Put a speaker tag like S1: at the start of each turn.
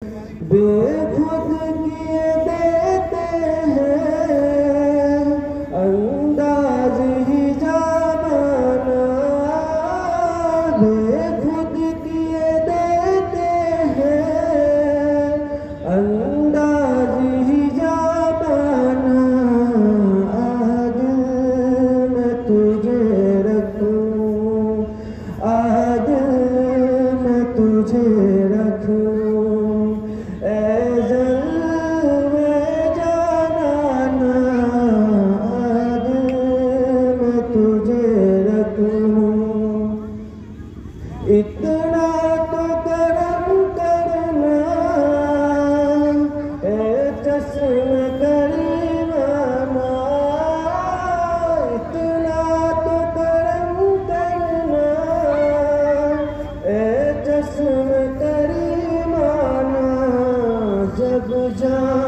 S1: बेखुद किए देते हैं अंदाज ही जामाना, बेखुद किए देते हैं अंदाज ही जामाना। आज मैं तुझे रखूं, आज मैं तुझे रखूं, इतना तो करम करना ए चश्म करीमाना, इतना तो करम करना ए चश्म करीमाना। जब जा